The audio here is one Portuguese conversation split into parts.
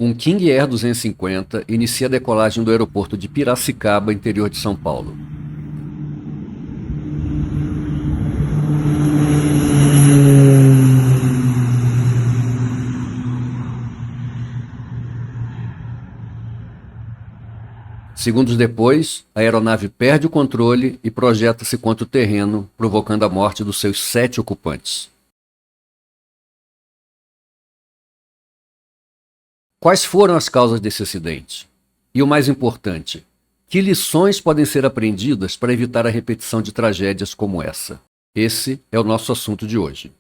Um King Air 250 inicia a decolagem do aeroporto de Piracicaba, interior de São Paulo. Segundos depois, a aeronave perde o controle e projeta-se contra o terreno, provocando a morte dos seus 7 ocupantes. Quais foram as causas desse acidente? E o mais importante, que lições podem ser aprendidas para evitar a repetição de tragédias como essa? Esse é o nosso assunto de hoje.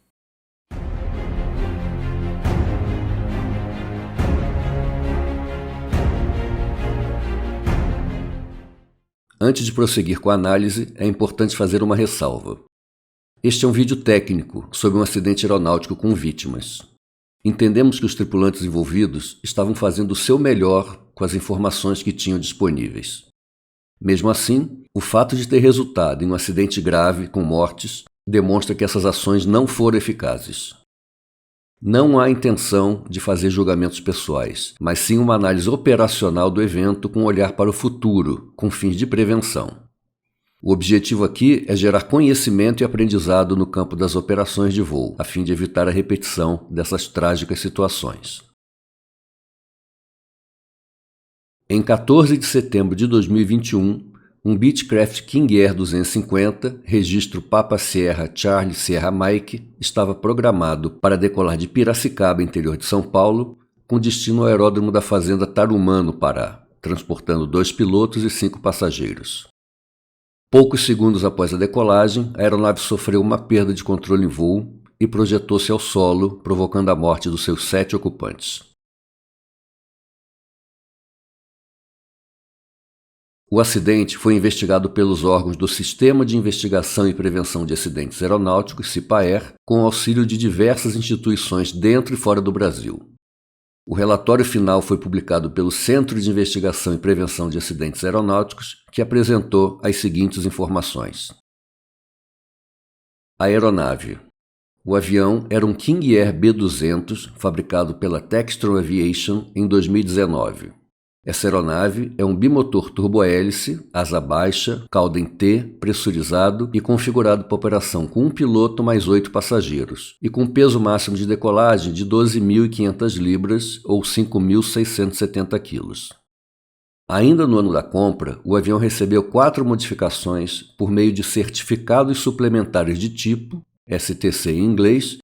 Antes de prosseguir com a análise, é importante fazer uma ressalva. Este é um vídeo técnico sobre um acidente aeronáutico com vítimas. Entendemos que os tripulantes envolvidos estavam fazendo o seu melhor com as informações que tinham disponíveis. Mesmo assim, o fato de ter resultado em um acidente grave com mortes demonstra que essas ações não foram eficazes. Não há intenção de fazer julgamentos pessoais, mas sim uma análise operacional do evento com um olhar para o futuro, com fins de prevenção. O objetivo aqui é gerar conhecimento e aprendizado no campo das operações de voo, a fim de evitar a repetição dessas trágicas situações. Em 14 de setembro de 2021, um Beechcraft King Air 250, registro Papa Sierra Charlie Sierra Mike, estava programado para decolar de Piracicaba, interior de São Paulo, com destino ao aeródromo da Fazenda Tarumã, no Pará, transportando 2 pilotos e 5 passageiros. Poucos segundos após a decolagem, a aeronave sofreu uma perda de controle em voo e projetou-se ao solo, provocando a morte dos seus 7 ocupantes. O acidente foi investigado pelos órgãos do Sistema de Investigação e Prevenção de Acidentes Aeronáuticos, CIPAER, com auxílio de diversas instituições dentro e fora do Brasil. O relatório final foi publicado pelo Centro de Investigação e Prevenção de Acidentes Aeronáuticos, que apresentou as seguintes informações. A aeronave. O avião era um King Air B200, fabricado pela Textron Aviation em 2019. Essa aeronave é um bimotor turbohélice, asa baixa, cauda em T, pressurizado e configurado para operação com um piloto mais 8 passageiros, e com peso máximo de decolagem de 12.500 libras ou 5.670 quilos. Ainda no ano da compra, o avião recebeu 4 modificações por meio de certificados suplementares de tipo, STC em inglês,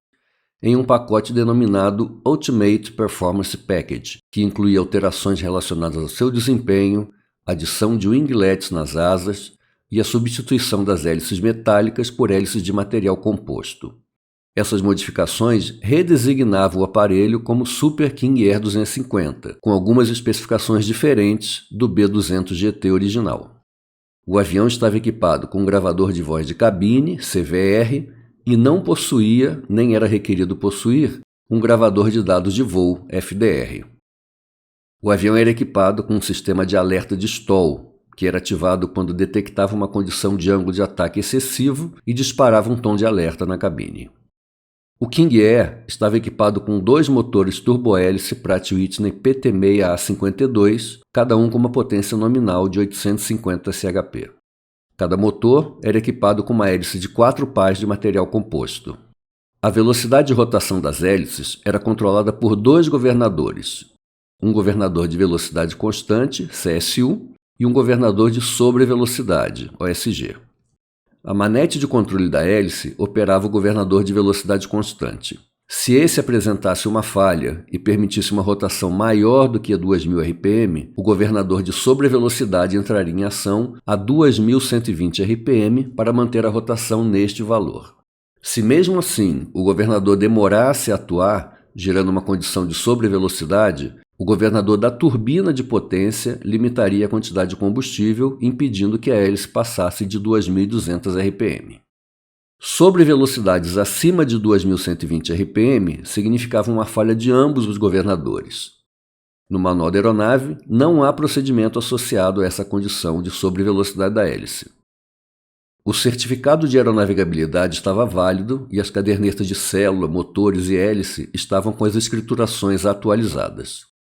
em um pacote denominado Ultimate Performance Package, que inclui alterações relacionadas ao seu desempenho, adição de winglets nas asas e a substituição das hélices metálicas por hélices de material composto. Essas modificações redesignavam o aparelho como Super King Air 250, com algumas especificações diferentes do B200 GT original. O avião estava equipado com um gravador de voz de cabine, CVR, e não possuía, nem era requerido possuir, um gravador de dados de voo, FDR. O avião era equipado com um sistema de alerta de stall, que era ativado quando detectava uma condição de ângulo de ataque excessivo e disparava um tom de alerta na cabine. O King Air estava equipado com 2 motores turbohélice Pratt & Whitney PT6A52, cada um com uma potência nominal de 850 chp. Cada motor era equipado com uma hélice de 4 pás de material composto. A velocidade de rotação das hélices era controlada por 2 governadores, um governador de velocidade constante, CSU, e um governador de sobrevelocidade, OSG. A manete de controle da hélice operava o governador de velocidade constante. Se esse apresentasse uma falha e permitisse uma rotação maior do que a 2.000 RPM, o governador de sobrevelocidade entraria em ação a 2.120 RPM para manter a rotação neste valor. Se mesmo assim o governador demorasse a atuar, gerando uma condição de sobrevelocidade, o governador da turbina de potência limitaria a quantidade de combustível, impedindo que a hélice passasse de 2.200 RPM. Sobre velocidades acima de 2.120 RPM, significava uma falha de ambos os governadores. No manual da aeronave, não há procedimento associado a essa condição de sobrevelocidade da hélice. O certificado de aeronavegabilidade estava válido e as cadernetas de célula, motores e hélice estavam com as escriturações atualizadas.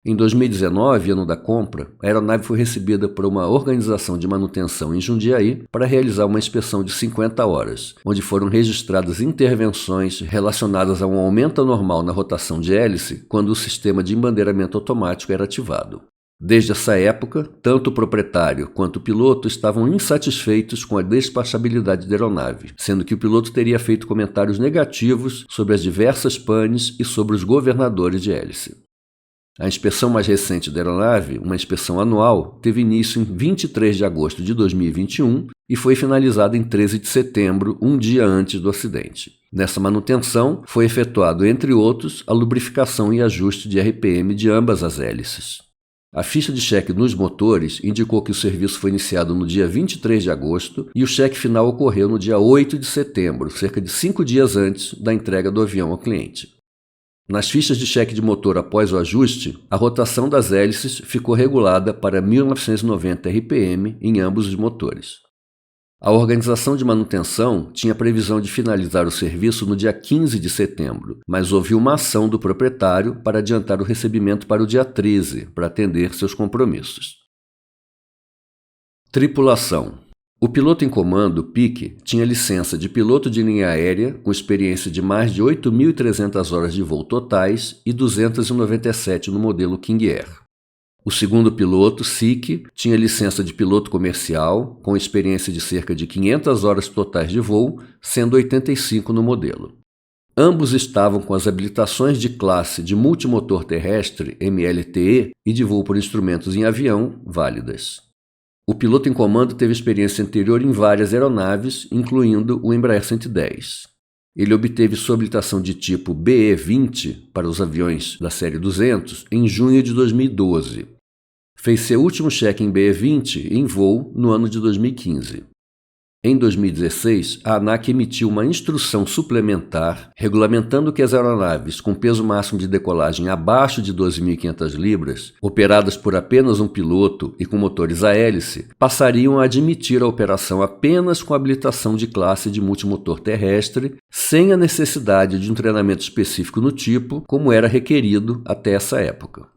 Em 2019, ano da compra, a aeronave foi recebida por uma organização de manutenção em Jundiaí para realizar uma inspeção de 50 horas, onde foram registradas intervenções relacionadas a um aumento anormal na rotação de hélice quando o sistema de embandeiramento automático era ativado. Desde essa época, tanto o proprietário quanto o piloto estavam insatisfeitos com a despachabilidade da aeronave, sendo que o piloto teria feito comentários negativos sobre as diversas panes e sobre os governadores de hélice. A inspeção mais recente da aeronave, uma inspeção anual, teve início em 23 de agosto de 2021 e foi finalizada em 13 de setembro, um dia antes do acidente. Nessa manutenção, foi efetuado, entre outros, a lubrificação e ajuste de RPM de ambas as hélices. A ficha de cheque nos motores indicou que o serviço foi iniciado no dia 23 de agosto e o cheque final ocorreu no dia 8 de setembro, cerca de 5 dias antes da entrega do avião ao cliente. Nas fichas de cheque de motor após o ajuste, a rotação das hélices ficou regulada para 1990 RPM em ambos os motores. A organização de manutenção tinha previsão de finalizar o serviço no dia 15 de setembro, mas houve uma ação do proprietário para adiantar o recebimento para o dia 13, para atender seus compromissos. Tripulação. O piloto em comando, Pique, tinha licença de piloto de linha aérea com experiência de mais de 8.300 horas de voo totais e 297 no modelo King Air. O segundo piloto, Sik, tinha licença de piloto comercial, com experiência de cerca de 500 horas totais de voo, sendo 85 no modelo. Ambos estavam com as habilitações de classe de multimotor terrestre, MLTE, e de voo por instrumentos em avião, válidas. O piloto em comando teve experiência anterior em várias aeronaves, incluindo o Embraer 110. Ele obteve sua habilitação de tipo BE-20 para os aviões da série 200 em junho de 2012. Fez seu último cheque em BE-20 em voo no ano de 2015. Em 2016, a ANAC emitiu uma instrução suplementar regulamentando que as aeronaves com peso máximo de decolagem abaixo de 12.500 libras, operadas por apenas um piloto e com motores a hélice, passariam a admitir a operação apenas com habilitação de classe de multimotor terrestre, sem a necessidade de um treinamento específico no tipo, como era requerido até essa época.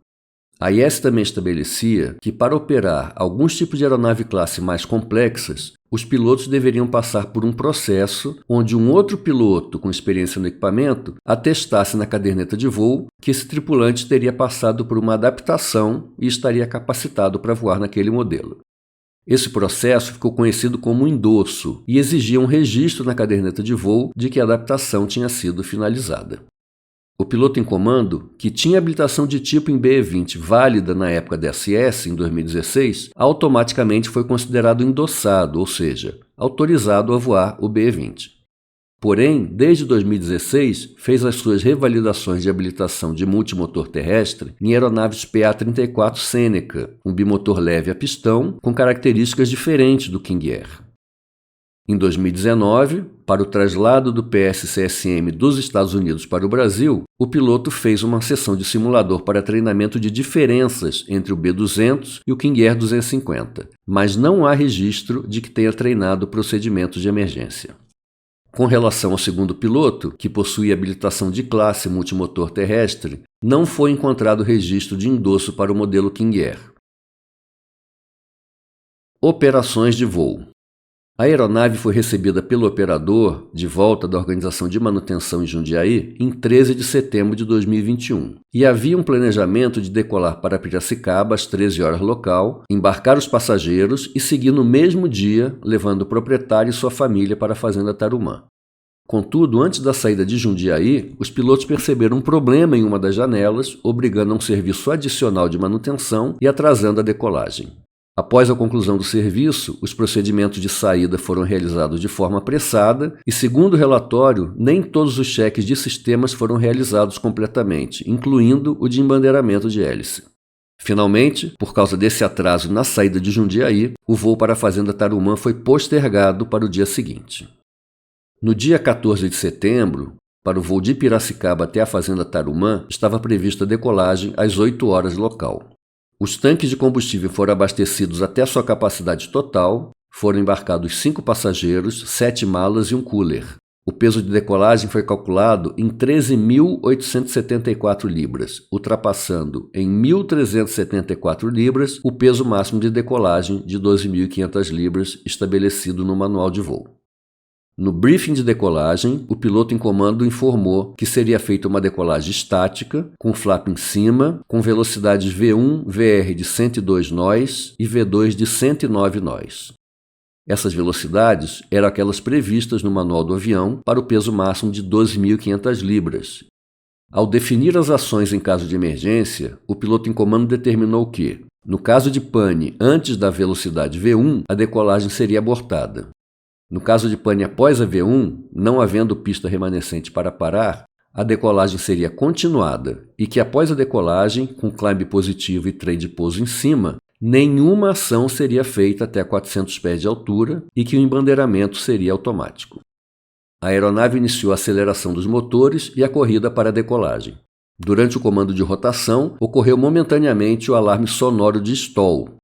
A IS também estabelecia que, para operar alguns tipos de aeronave classe mais complexas, os pilotos deveriam passar por um processo onde um outro piloto com experiência no equipamento atestasse na caderneta de voo que esse tripulante teria passado por uma adaptação e estaria capacitado para voar naquele modelo. Esse processo ficou conhecido como endosso e exigia um registro na caderneta de voo de que a adaptação tinha sido finalizada. O piloto em comando, que tinha habilitação de tipo em BE-20 válida na época da SS, em 2016, automaticamente foi considerado endossado, ou seja, autorizado a voar o BE-20. Porém, desde 2016, fez as suas revalidações de habilitação de multimotor terrestre em aeronaves PA-34 Seneca, um bimotor leve a pistão com características diferentes do King Air. Em 2019, para o traslado do PSCSM dos Estados Unidos para o Brasil, o piloto fez uma sessão de simulador para treinamento de diferenças entre o B-200 e o King Air 250, mas não há registro de que tenha treinado procedimentos de emergência. Com relação ao segundo piloto, que possui habilitação de classe multimotor terrestre, não foi encontrado registro de endosso para o modelo King Air. Operações de voo. A aeronave foi recebida pelo operador de volta da Organização de Manutenção em Jundiaí em 13 de setembro de 2021 e havia um planejamento de decolar para Piracicaba às 13 horas local, embarcar os passageiros e seguir no mesmo dia, levando o proprietário e sua família para a Fazenda Tarumã. Contudo, antes da saída de Jundiaí, os pilotos perceberam um problema em uma das janelas, obrigando a um serviço adicional de manutenção e atrasando a decolagem. Após a conclusão do serviço, os procedimentos de saída foram realizados de forma apressada e, segundo o relatório, nem todos os cheques de sistemas foram realizados completamente, incluindo o de embandeiramento de hélice. Finalmente, por causa desse atraso na saída de Jundiaí, o voo para a Fazenda Tarumã foi postergado para o dia seguinte. No dia 14 de setembro, para o voo de Piracicaba até a Fazenda Tarumã, estava prevista a decolagem às 8 horas local. Os tanques de combustível foram abastecidos até sua capacidade total, foram embarcados 5 passageiros, 7 malas e um cooler. O peso de decolagem foi calculado em 13.874 libras, ultrapassando em 1.374 libras o peso máximo de decolagem de 12.500 libras estabelecido no manual de voo. No briefing de decolagem, o piloto em comando informou que seria feita uma decolagem estática, com flap em cima, com velocidades V1, VR de 102 nós e V2 de 109 nós. Essas velocidades eram aquelas previstas no manual do avião para o peso máximo de 12.500 libras. Ao definir as ações em caso de emergência, o piloto em comando determinou que, no caso de pane antes da velocidade V1, a decolagem seria abortada. No caso de pane após a V1, não havendo pista remanescente para parar, a decolagem seria continuada e que após a decolagem, com climb positivo e trem de pouso em cima, nenhuma ação seria feita até 400 pés de altura e que o embandeiramento seria automático. A aeronave iniciou a aceleração dos motores e a corrida para a decolagem. Durante o comando de rotação, ocorreu momentaneamente o alarme sonoro de stall.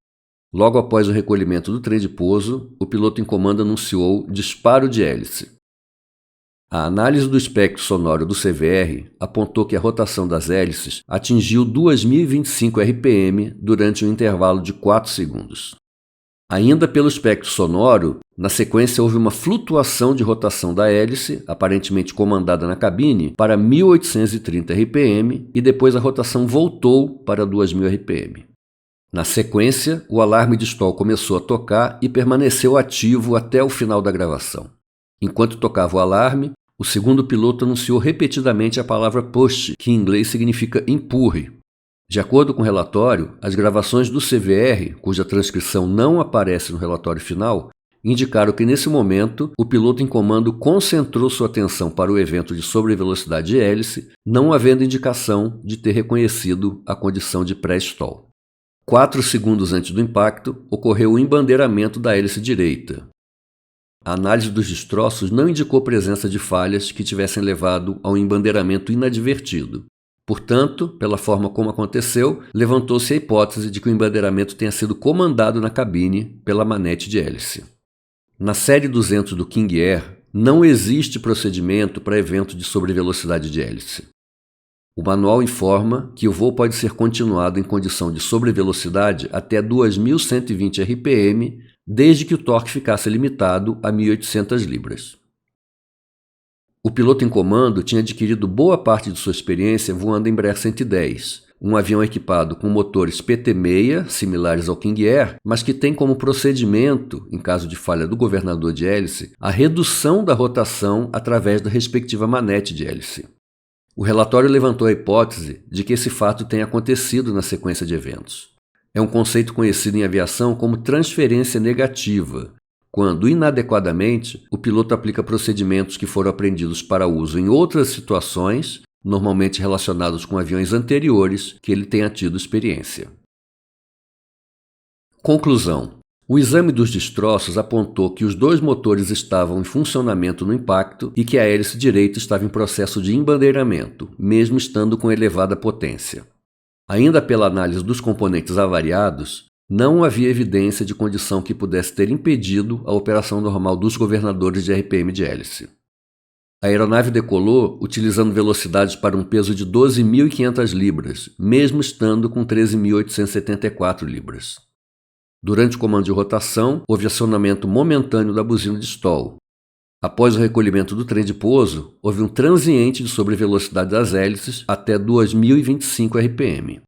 Logo após o recolhimento do trem de pouso, o piloto em comando anunciou disparo de hélice. A análise do espectro sonoro do CVR apontou que a rotação das hélices atingiu 2.025 RPM durante um intervalo de 4 segundos. Ainda pelo espectro sonoro, na sequência houve uma flutuação de rotação da hélice, aparentemente comandada na cabine, para 1.830 RPM e depois a rotação voltou para 2.000 RPM. Na sequência, o alarme de stall começou a tocar e permaneceu ativo até o final da gravação. Enquanto tocava o alarme, o segundo piloto anunciou repetidamente a palavra push, que em inglês significa empurre. De acordo com o relatório, as gravações do CVR, cuja transcrição não aparece no relatório final, indicaram que nesse momento o piloto em comando concentrou sua atenção para o evento de sobrevelocidade de hélice, não havendo indicação de ter reconhecido a condição de pré-stall. 4 segundos antes do impacto, ocorreu o embandeiramento da hélice direita. A análise dos destroços não indicou presença de falhas que tivessem levado ao embandeiramento inadvertido. Portanto, pela forma como aconteceu, levantou-se a hipótese de que o embandeiramento tenha sido comandado na cabine pela manete de hélice. Na série 200 do King Air, não existe procedimento para evento de sobrevelocidade de hélice. O manual informa que o voo pode ser continuado em condição de sobrevelocidade até 2.120 RPM, desde que o torque ficasse limitado a 1.800 libras. O piloto em comando tinha adquirido boa parte de sua experiência voando Embraer 110, um avião equipado com motores PT-6, similares ao King Air, mas que tem como procedimento, em caso de falha do governador de hélice, a redução da rotação através da respectiva manete de hélice. O relatório levantou a hipótese de que esse fato tenha acontecido na sequência de eventos. É um conceito conhecido em aviação como transferência negativa, quando, inadequadamente, o piloto aplica procedimentos que foram aprendidos para uso em outras situações, normalmente relacionados com aviões anteriores que ele tenha tido experiência. Conclusão. O exame dos destroços apontou que os 2 motores estavam em funcionamento no impacto e que a hélice direita estava em processo de embandeiramento, mesmo estando com elevada potência. Ainda pela análise dos componentes avariados, não havia evidência de condição que pudesse ter impedido a operação normal dos governadores de RPM de hélice. A aeronave decolou utilizando velocidades para um peso de 12.500 libras, mesmo estando com 13.874 libras. Durante o comando de rotação, houve acionamento momentâneo da buzina de stall. Após o recolhimento do trem de pouso, houve um transiente de sobrevelocidade das hélices até 2.025 RPM.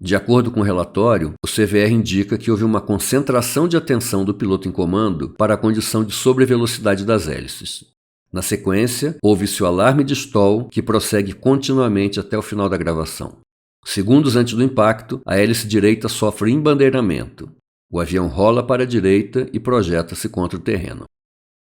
De acordo com o relatório, o CVR indica que houve uma concentração de atenção do piloto em comando para a condição de sobrevelocidade das hélices. Na sequência, houve-se o alarme de stall, que prossegue continuamente até o final da gravação. Segundos antes do impacto, a hélice direita sofre embandeiramento. O avião rola para a direita e projeta-se contra o terreno.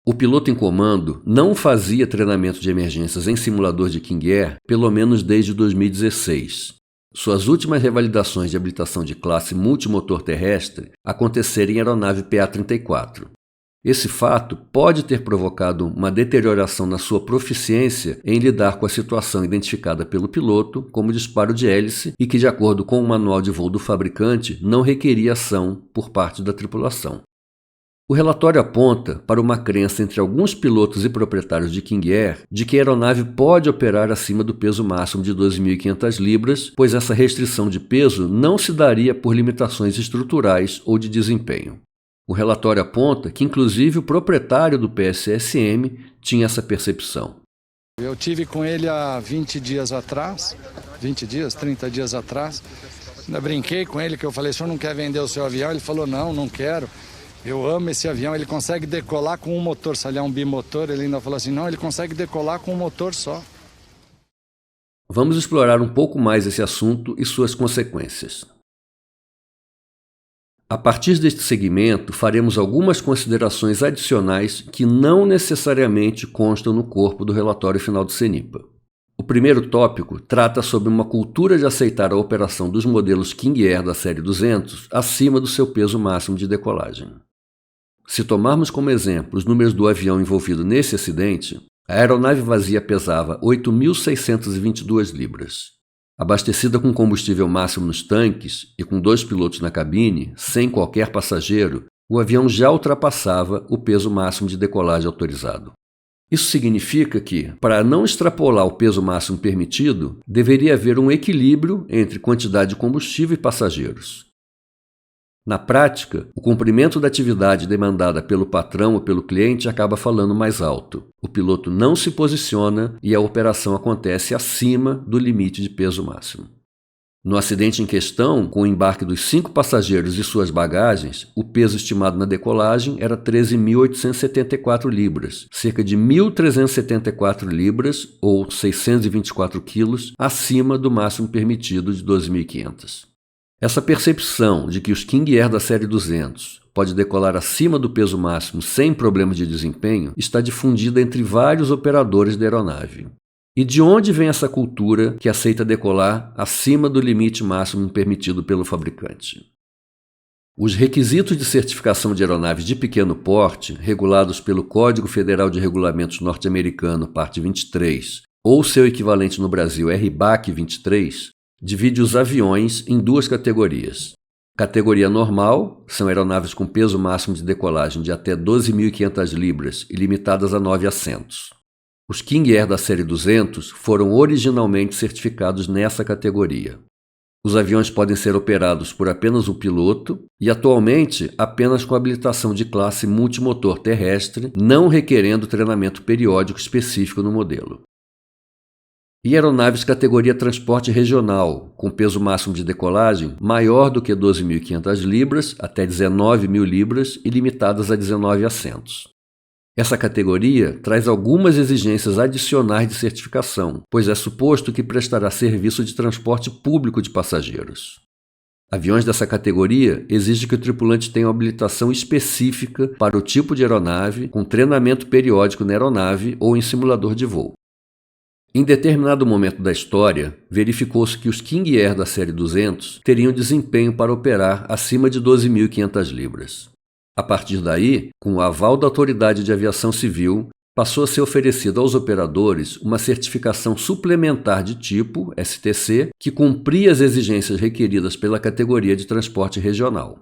O piloto em comando não fazia treinamento de emergências em simulador de King Air pelo menos desde 2016. Suas últimas revalidações de habilitação de classe multimotor terrestre aconteceram em aeronave PA-34. Esse fato pode ter provocado uma deterioração na sua proficiência em lidar com a situação identificada pelo piloto como disparo de hélice e que, de acordo com o manual de voo do fabricante, não requeria ação por parte da tripulação. O relatório aponta para uma crença entre alguns pilotos e proprietários de King Air de que a aeronave pode operar acima do peso máximo de 12.500 libras, pois essa restrição de peso não se daria por limitações estruturais ou de desempenho. O relatório aponta que, inclusive, o proprietário do PSSM tinha essa percepção. Eu tive com ele há 20 dias atrás, 20 dias, 30 dias atrás. Ainda brinquei com ele que eu falei, o senhor não quer vender o seu avião? Ele falou, não quero. Eu amo esse avião, ele consegue decolar com um motor, se ele é um bimotor, ele ainda falou assim, não, ele consegue decolar com um motor só. Vamos explorar um pouco mais esse assunto e suas consequências. A partir deste segmento, faremos algumas considerações adicionais que não necessariamente constam no corpo do relatório final do CENIPA. O primeiro tópico trata sobre uma cultura de aceitar a operação dos modelos King Air da série 200 acima do seu peso máximo de decolagem. Se tomarmos como exemplo os números do avião envolvido nesse acidente, a aeronave vazia pesava 8.622 libras. Abastecida com combustível máximo nos tanques e com 2 pilotos na cabine, sem qualquer passageiro, o avião já ultrapassava o peso máximo de decolagem autorizado. Isso significa que, para não extrapolar o peso máximo permitido, deveria haver um equilíbrio entre quantidade de combustível e passageiros. Na prática, o cumprimento da atividade demandada pelo patrão ou pelo cliente acaba falando mais alto. O piloto não se posiciona e a operação acontece acima do limite de peso máximo. No acidente em questão, com o embarque dos 5 passageiros e suas bagagens, o peso estimado na decolagem era 13.874 libras, cerca de 1.374 libras, ou 624 quilos, acima do máximo permitido de 12.500. Essa percepção de que os King Air da série 200 pode decolar acima do peso máximo sem problemas de desempenho está difundida entre vários operadores da aeronave. E de onde vem essa cultura que aceita decolar acima do limite máximo permitido pelo fabricante? Os requisitos de certificação de aeronaves de pequeno porte, regulados pelo Código Federal de Regulamentos norte-americano, parte 23, ou seu equivalente no Brasil, RBAC 23, divide os aviões em 2 categorias. Categoria normal são aeronaves com peso máximo de decolagem de até 12.500 libras e limitadas a 9 assentos. Os King Air da série 200 foram originalmente certificados nessa categoria. Os aviões podem ser operados por apenas um piloto e, atualmente, apenas com habilitação de classe multimotor terrestre, não requerendo treinamento periódico específico no modelo. E aeronaves categoria transporte regional, com peso máximo de decolagem maior do que 12.500 libras até 19.000 libras e limitadas a 19 assentos. Essa categoria traz algumas exigências adicionais de certificação, pois é suposto que prestará serviço de transporte público de passageiros. Aviões dessa categoria exigem que o tripulante tenha uma habilitação específica para o tipo de aeronave, com treinamento periódico na aeronave ou em simulador de voo. Em determinado momento da história, verificou-se que os King Air da série 200 teriam desempenho para operar acima de 12.500 libras. A partir daí, com o aval da Autoridade de Aviação Civil, passou a ser oferecida aos operadores uma certificação suplementar de tipo, STC, que cumpria as exigências requeridas pela categoria de transporte regional.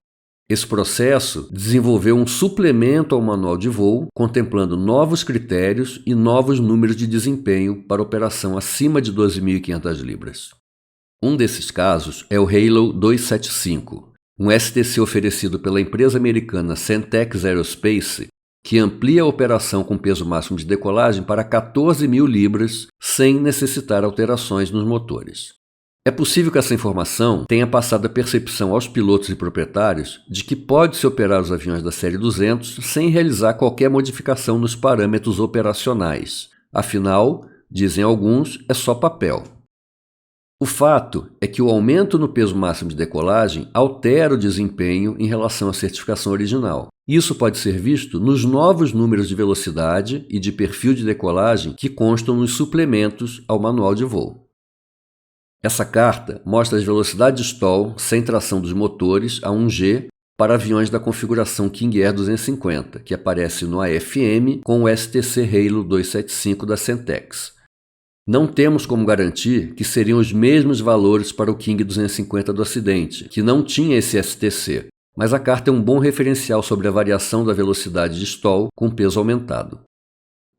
Esse processo desenvolveu um suplemento ao manual de voo, contemplando novos critérios e novos números de desempenho para operação acima de 12.500 libras. Um desses casos é o Halo 275, um STC oferecido pela empresa americana Centex Aerospace, que amplia a operação com peso máximo de decolagem para 14.000 libras sem necessitar alterações nos motores. É possível que essa informação tenha passado a percepção aos pilotos e proprietários de que pode-se operar os aviões da série 200 sem realizar qualquer modificação nos parâmetros operacionais. Afinal, dizem alguns, é só papel. O fato é que o aumento no peso máximo de decolagem altera o desempenho em relação à certificação original. Isso pode ser visto nos novos números de velocidade e de perfil de decolagem que constam nos suplementos ao manual de voo. Essa carta mostra as velocidades de stall sem tração dos motores a 1G para aviões da configuração King Air 250, que aparece no AFM com o STC Halo 275 da Centex. Não temos como garantir que seriam os mesmos valores para o King 250 do acidente, que não tinha esse STC, mas a carta é um bom referencial sobre a variação da velocidade de stall com peso aumentado.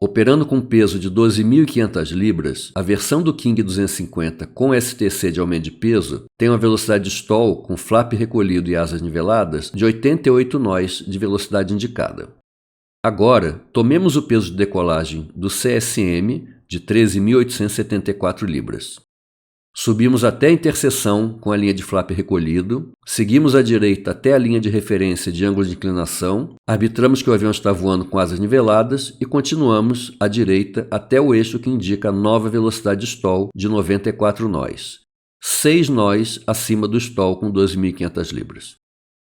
Operando com peso de 12.500 libras, a versão do King 250 com STC de aumento de peso tem uma velocidade de stall com flap recolhido e asas niveladas de 88 nós de velocidade indicada. Agora, tomemos o peso de decolagem do CSM de 13.874 libras. Subimos até a interseção com a linha de flap recolhido, seguimos à direita até a linha de referência de ângulo de inclinação, arbitramos que o avião está voando com asas niveladas e continuamos à direita até o eixo que indica a nova velocidade de stall de 94 nós, 6 nós acima do stall com 12.500 libras.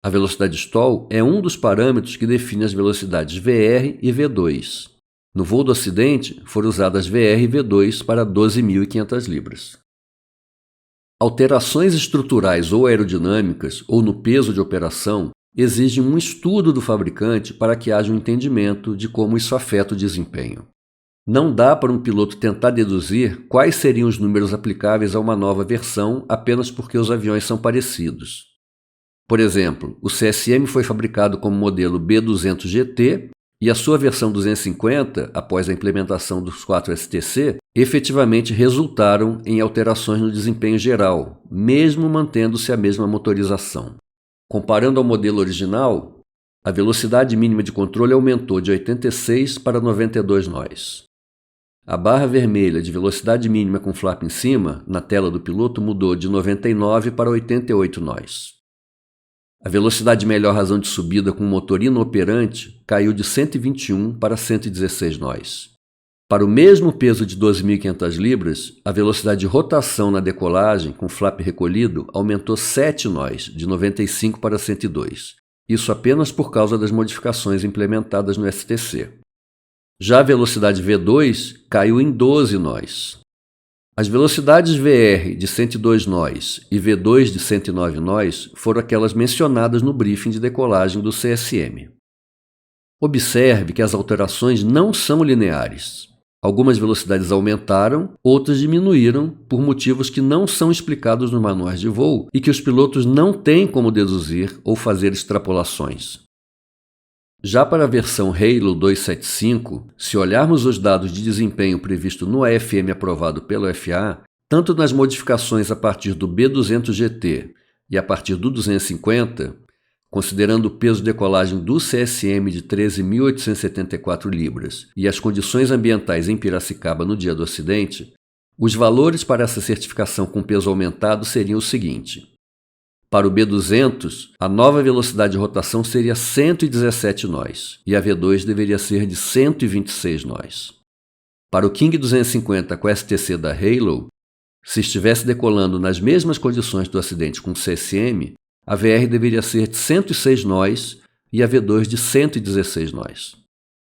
A velocidade de stall é um dos parâmetros que define as velocidades VR e V2. No voo do Ocidente, foram usadas VR e V2 para 12.500 libras. Alterações estruturais ou aerodinâmicas, ou no peso de operação, exigem um estudo do fabricante para que haja um entendimento de como isso afeta o desempenho. Não dá para um piloto tentar deduzir quais seriam os números aplicáveis a uma nova versão apenas porque os aviões são parecidos. Por exemplo, o CSM foi fabricado como modelo B200 GT e a sua versão 250, após a implementação dos 4 STC, efetivamente resultaram em alterações no desempenho geral, mesmo mantendo-se a mesma motorização. Comparando ao modelo original, a velocidade mínima de controle aumentou de 86 para 92 nós. A barra vermelha de velocidade mínima com flap em cima, na tela do piloto, mudou de 99 para 88 nós. A velocidade de melhor razão de subida com motor inoperante caiu de 121 para 116 nós. Para o mesmo peso de 12.500 libras, a velocidade de rotação na decolagem com flap recolhido aumentou 7 nós, de 95 para 102. Isso apenas por causa das modificações implementadas no STC. Já a velocidade V2 caiu em 12 nós. As velocidades VR de 102 nós e V2 de 109 nós foram aquelas mencionadas no briefing de decolagem do CSM. Observe que as alterações não são lineares. Algumas velocidades aumentaram, outras diminuíram por motivos que não são explicados nos manuais de voo e que os pilotos não têm como deduzir ou fazer extrapolações. Já para a versão Halo 275, se olharmos os dados de desempenho previsto no AFM aprovado pelo FAA, tanto nas modificações a partir do B200 GT e a partir do 250, considerando o peso de decolagem do CSM de 13.874 libras e as condições ambientais em Piracicaba no dia do acidente, os valores para essa certificação com peso aumentado seriam o seguinte. Para o B200, a nova velocidade de rotação seria 117 nós e a V2 deveria ser de 126 nós. Para o King 250 com STC da Halo, se estivesse decolando nas mesmas condições do acidente com CSM, a VR deveria ser de 106 nós e a V2 de 116 nós.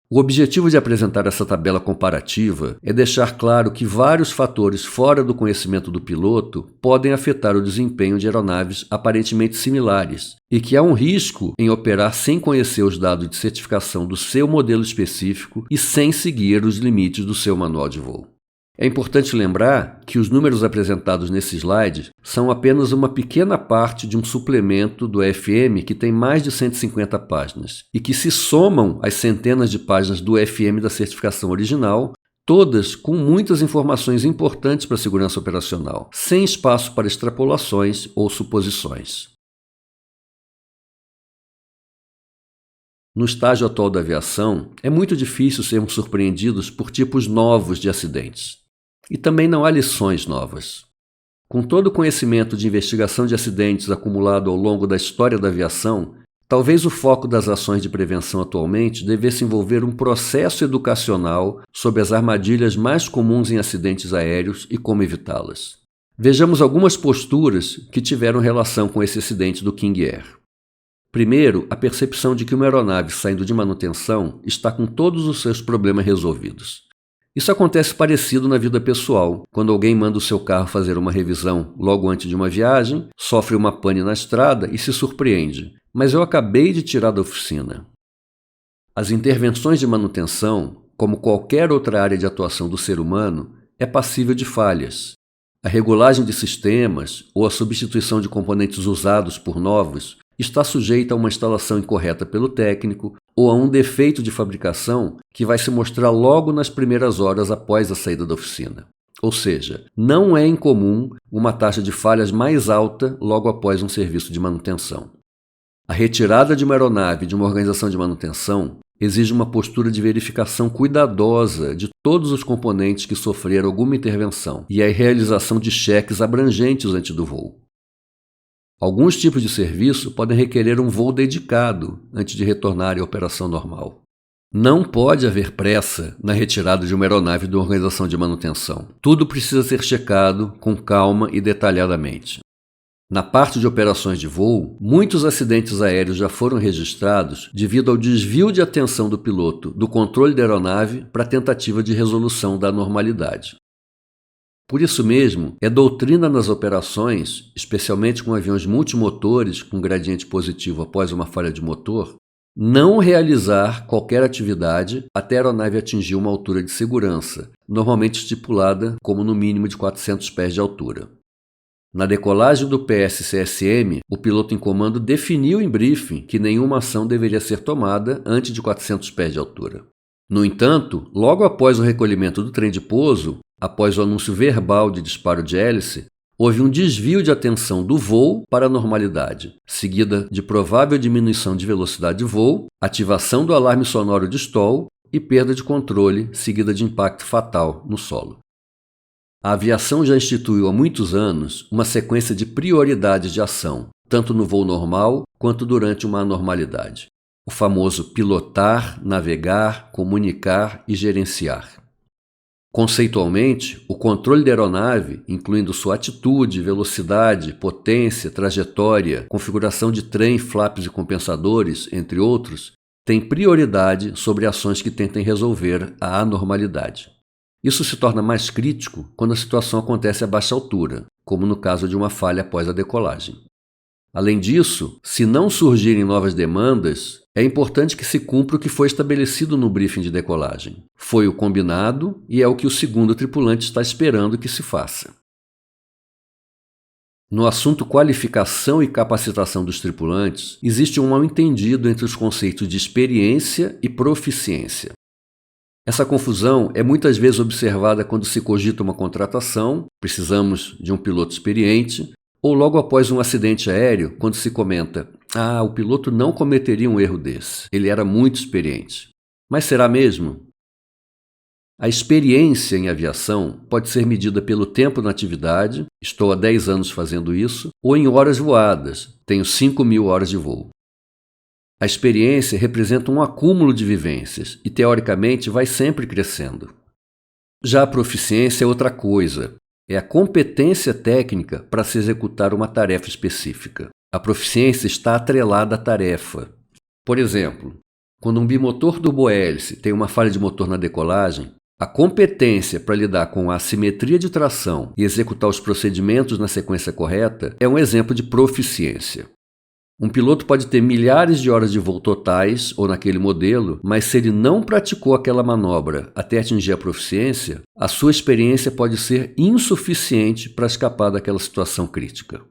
O objetivo de apresentar essa tabela comparativa é deixar claro que vários fatores fora do conhecimento do piloto podem afetar o desempenho de aeronaves aparentemente similares e que há um risco em operar sem conhecer os dados de certificação do seu modelo específico e sem seguir os limites do seu manual de voo. É importante lembrar que os números apresentados nesse slide são apenas uma pequena parte de um suplemento do FM que tem mais de 150 páginas e que se somam às centenas de páginas do FM da certificação original, todas com muitas informações importantes para a segurança operacional, sem espaço para extrapolações ou suposições. No estágio atual da aviação, é muito difícil sermos surpreendidos por tipos novos de acidentes. E também não há lições novas. Com todo o conhecimento de investigação de acidentes acumulado ao longo da história da aviação, talvez o foco das ações de prevenção atualmente devesse envolver um processo educacional sobre as armadilhas mais comuns em acidentes aéreos e como evitá-las. Vejamos algumas posturas que tiveram relação com esse acidente do King Air. Primeiro, a percepção de que uma aeronave saindo de manutenção está com todos os seus problemas resolvidos. Isso acontece parecido na vida pessoal, quando alguém manda o seu carro fazer uma revisão logo antes de uma viagem, sofre uma pane na estrada e se surpreende. Mas eu acabei de tirar da oficina. As intervenções de manutenção, como qualquer outra área de atuação do ser humano, é passível de falhas. A regulagem de sistemas ou a substituição de componentes usados por novos está sujeita a uma instalação incorreta pelo técnico ou a um defeito de fabricação que vai se mostrar logo nas primeiras horas após a saída da oficina. Ou seja, não é incomum uma taxa de falhas mais alta logo após um serviço de manutenção. A retirada de uma aeronave de uma organização de manutenção exige uma postura de verificação cuidadosa de todos os componentes que sofreram alguma intervenção e a realização de cheques abrangentes antes do voo. Alguns tipos de serviço podem requerer um voo dedicado antes de retornar à operação normal. Não pode haver pressa na retirada de uma aeronave de uma organização de manutenção. Tudo precisa ser checado com calma e detalhadamente. Na parte de operações de voo, muitos acidentes aéreos já foram registrados devido ao desvio de atenção do piloto do controle da aeronave para a tentativa de resolução da normalidade. Por isso mesmo, é doutrina nas operações, especialmente com aviões multimotores com gradiente positivo após uma falha de motor, não realizar qualquer atividade até a aeronave atingir uma altura de segurança, normalmente estipulada como no mínimo de 400 pés de altura. Na decolagem do PSCSM, o piloto em comando definiu em briefing que nenhuma ação deveria ser tomada antes de 400 pés de altura. No entanto, logo após o recolhimento do trem de pouso, após o anúncio verbal de disparo de hélice, houve um desvio de atenção do voo para a normalidade, seguida de provável diminuição de velocidade de voo, ativação do alarme sonoro de stall e perda de controle, seguida de impacto fatal no solo. A aviação já instituiu há muitos anos uma sequência de prioridades de ação, tanto no voo normal quanto durante uma anormalidade. O famoso pilotar, navegar, comunicar e gerenciar. Conceitualmente, o controle da aeronave, incluindo sua atitude, velocidade, potência, trajetória, configuração de trem, flaps e compensadores, entre outros, tem prioridade sobre ações que tentem resolver a anormalidade. Isso se torna mais crítico quando a situação acontece a baixa altura, como no caso de uma falha após a decolagem. Além disso, se não surgirem novas demandas, é importante que se cumpra o que foi estabelecido no briefing de decolagem. Foi o combinado e é o que o segundo tripulante está esperando que se faça. No assunto qualificação e capacitação dos tripulantes, existe um mal-entendido entre os conceitos de experiência e proficiência. Essa confusão é muitas vezes observada quando se cogita uma contratação, precisamos de um piloto experiente, ou logo após um acidente aéreo, quando se comenta: o piloto não cometeria um erro desse, ele era muito experiente. Mas será mesmo? A experiência em aviação pode ser medida pelo tempo na atividade, estou há 10 anos fazendo isso, ou em horas voadas, tenho 5.000 horas de voo. A experiência representa um acúmulo de vivências e, teoricamente, vai sempre crescendo. Já a proficiência é outra coisa. É a competência técnica para se executar uma tarefa específica. A proficiência está atrelada à tarefa. Por exemplo, quando um bimotor turbohélice tem uma falha de motor na decolagem, a competência para lidar com a assimetria de tração e executar os procedimentos na sequência correta é um exemplo de proficiência. Um piloto pode ter milhares de horas de voo totais ou naquele modelo, mas se ele não praticou aquela manobra até atingir a proficiência, a sua experiência pode ser insuficiente para escapar daquela situação crítica.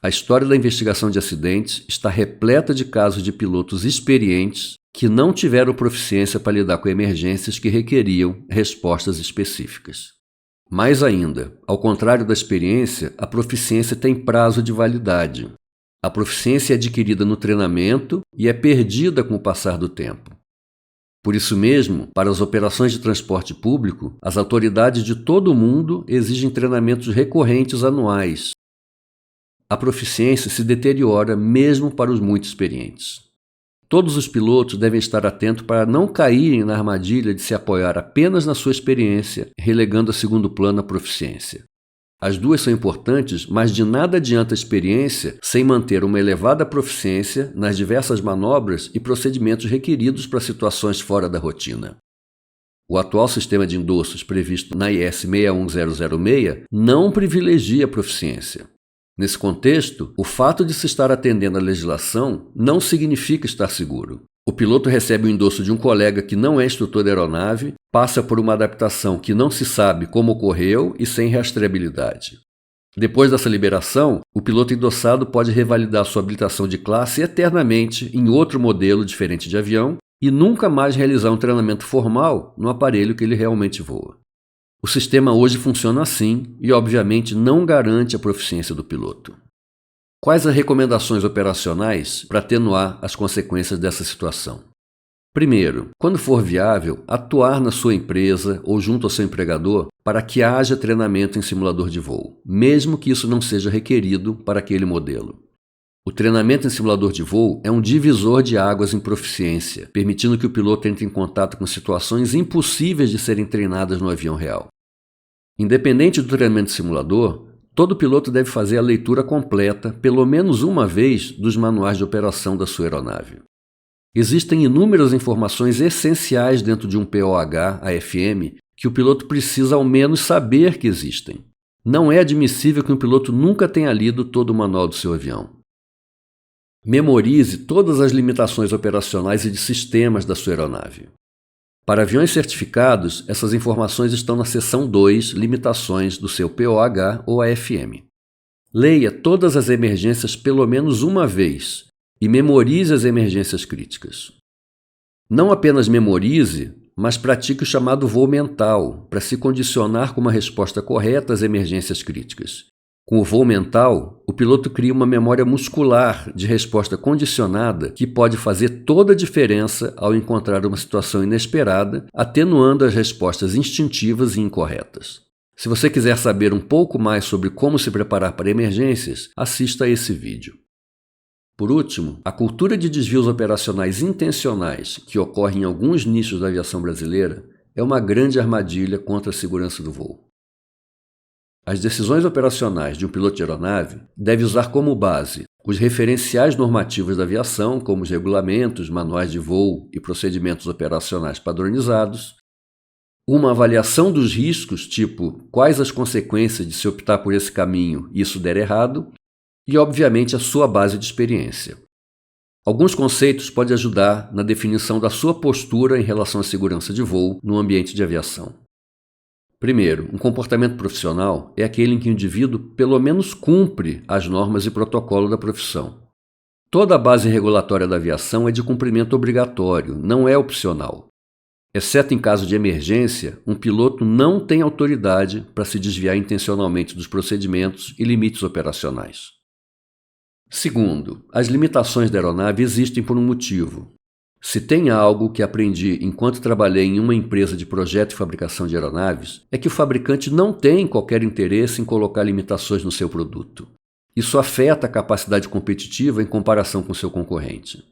A história da investigação de acidentes está repleta de casos de pilotos experientes que não tiveram proficiência para lidar com emergências que requeriam respostas específicas. Mais ainda, ao contrário da experiência, a proficiência tem prazo de validade. A proficiência é adquirida no treinamento e é perdida com o passar do tempo. Por isso mesmo, para as operações de transporte público, as autoridades de todo o mundo exigem treinamentos recorrentes anuais. A proficiência se deteriora mesmo para os muito experientes. Todos os pilotos devem estar atentos para não caírem na armadilha de se apoiar apenas na sua experiência, relegando a segundo plano a proficiência. As duas são importantes, mas de nada adianta a experiência sem manter uma elevada proficiência nas diversas manobras e procedimentos requeridos para situações fora da rotina. O atual sistema de endossos previsto na IS 61006 não privilegia a proficiência. Nesse contexto, o fato de se estar atendendo à legislação não significa estar seguro. O piloto recebe o endosso de um colega que não é instrutor da aeronave, passa por uma adaptação que não se sabe como ocorreu e sem rastreabilidade. Depois dessa liberação, o piloto endossado pode revalidar sua habilitação de classe eternamente em outro modelo diferente de avião e nunca mais realizar um treinamento formal no aparelho que ele realmente voa. O sistema hoje funciona assim e, obviamente, não garante a proficiência do piloto. Quais as recomendações operacionais para atenuar as consequências dessa situação? Primeiro, quando for viável, atuar na sua empresa ou junto ao seu empregador para que haja treinamento em simulador de voo, mesmo que isso não seja requerido para aquele modelo. O treinamento em simulador de voo é um divisor de águas em proficiência, permitindo que o piloto entre em contato com situações impossíveis de serem treinadas no avião real. Independente do treinamento de simulador, todo piloto deve fazer a leitura completa, pelo menos uma vez, dos manuais de operação da sua aeronave. Existem inúmeras informações essenciais dentro de um POH-AFM que o piloto precisa ao menos saber que existem. Não é admissível que um piloto nunca tenha lido todo o manual do seu avião. Memorize todas as limitações operacionais e de sistemas da sua aeronave. Para aviões certificados, essas informações estão na seção 2, Limitações, do seu POH ou AFM. Leia todas as emergências pelo menos uma vez e memorize as emergências críticas. Não apenas memorize, mas pratique o chamado voo mental, para se condicionar com uma resposta correta às emergências críticas. Com o voo mental, o piloto cria uma memória muscular de resposta condicionada que pode fazer toda a diferença ao encontrar uma situação inesperada, atenuando as respostas instintivas e incorretas. Se você quiser saber um pouco mais sobre como se preparar para emergências, assista a esse vídeo. Por último, a cultura de desvios operacionais intencionais que ocorre em alguns nichos da aviação brasileira é uma grande armadilha contra a segurança do voo. As decisões operacionais de um piloto de aeronave devem usar como base os referenciais normativos da aviação, como os regulamentos, manuais de voo e procedimentos operacionais padronizados, uma avaliação dos riscos, tipo quais as consequências de se optar por esse caminho e isso der errado, e, obviamente, a sua base de experiência. Alguns conceitos podem ajudar na definição da sua postura em relação à segurança de voo no ambiente de aviação. Primeiro, um comportamento profissional é aquele em que o indivíduo pelo menos cumpre as normas e protocolo da profissão. Toda a base regulatória da aviação é de cumprimento obrigatório, não é opcional. Exceto em caso de emergência, um piloto não tem autoridade para se desviar intencionalmente dos procedimentos e limites operacionais. Segundo, as limitações da aeronave existem por um motivo. Se tem algo que aprendi enquanto trabalhei em uma empresa de projeto e fabricação de aeronaves, é que o fabricante não tem qualquer interesse em colocar limitações no seu produto. Isso afeta a capacidade competitiva em comparação com seu concorrente.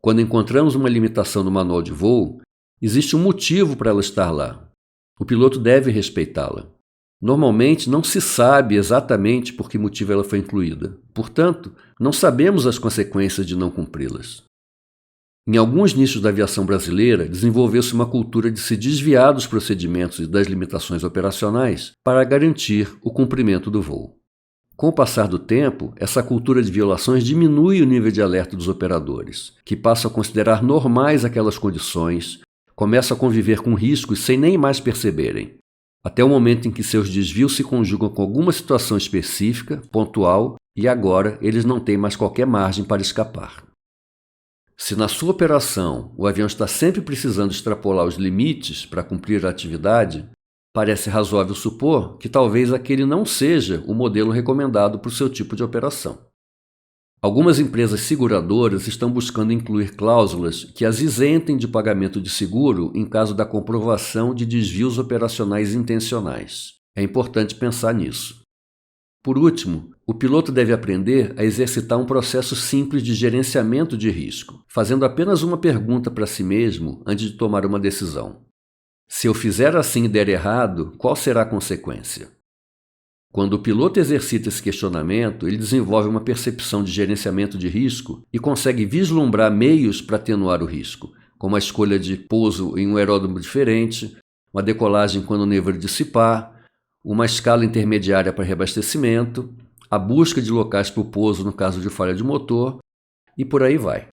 Quando encontramos uma limitação no manual de voo, existe um motivo para ela estar lá. O piloto deve respeitá-la. Normalmente, não se sabe exatamente por que motivo ela foi incluída. Portanto, não sabemos as consequências de não cumpri-las. Em alguns nichos da aviação brasileira, desenvolveu-se uma cultura de se desviar dos procedimentos e das limitações operacionais para garantir o cumprimento do voo. Com o passar do tempo, essa cultura de violações diminui o nível de alerta dos operadores, que passam a considerar normais aquelas condições, começam a conviver com riscos sem nem mais perceberem, até o momento em que seus desvios se conjugam com alguma situação específica, pontual, e agora eles não têm mais qualquer margem para escapar. Se na sua operação o avião está sempre precisando extrapolar os limites para cumprir a atividade, parece razoável supor que talvez aquele não seja o modelo recomendado para o seu tipo de operação. Algumas empresas seguradoras estão buscando incluir cláusulas que as isentem de pagamento de seguro em caso da comprovação de desvios operacionais intencionais. É importante pensar nisso. Por último, o piloto deve aprender a exercitar um processo simples de gerenciamento de risco, fazendo apenas uma pergunta para si mesmo antes de tomar uma decisão. Se eu fizer assim e der errado, qual será a consequência? Quando o piloto exercita esse questionamento, ele desenvolve uma percepção de gerenciamento de risco e consegue vislumbrar meios para atenuar o risco, como a escolha de pouso em um aeródromo diferente, uma decolagem quando o nevoeiro dissipar, uma escala intermediária para reabastecimento, a busca de locais para o pouso no caso de falha de motor, e por aí vai.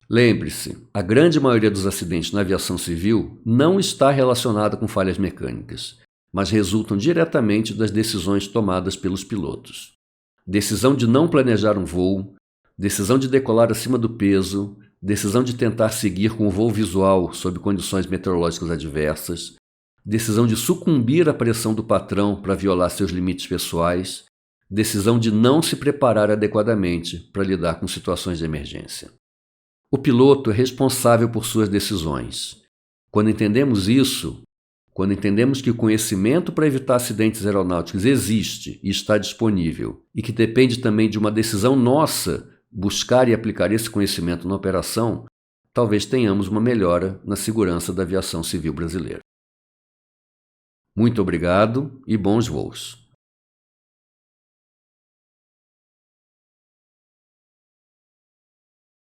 Lembre-se, a grande maioria dos acidentes na aviação civil não está relacionada com falhas mecânicas. mas resultam diretamente das decisões tomadas pelos pilotos. Decisão de não planejar um voo, decisão de decolar acima do peso, decisão de tentar seguir com o voo visual sob condições meteorológicas adversas, decisão de sucumbir à pressão do patrão para violar seus limites pessoais, decisão de não se preparar adequadamente para lidar com situações de emergência. O piloto é responsável por suas decisões. Quando entendemos isso, quando entendemos que o conhecimento para evitar acidentes aeronáuticos existe e está disponível, e que depende também de uma decisão nossa buscar e aplicar esse conhecimento na operação, talvez tenhamos uma melhora na segurança da aviação civil brasileira. Muito obrigado e bons voos!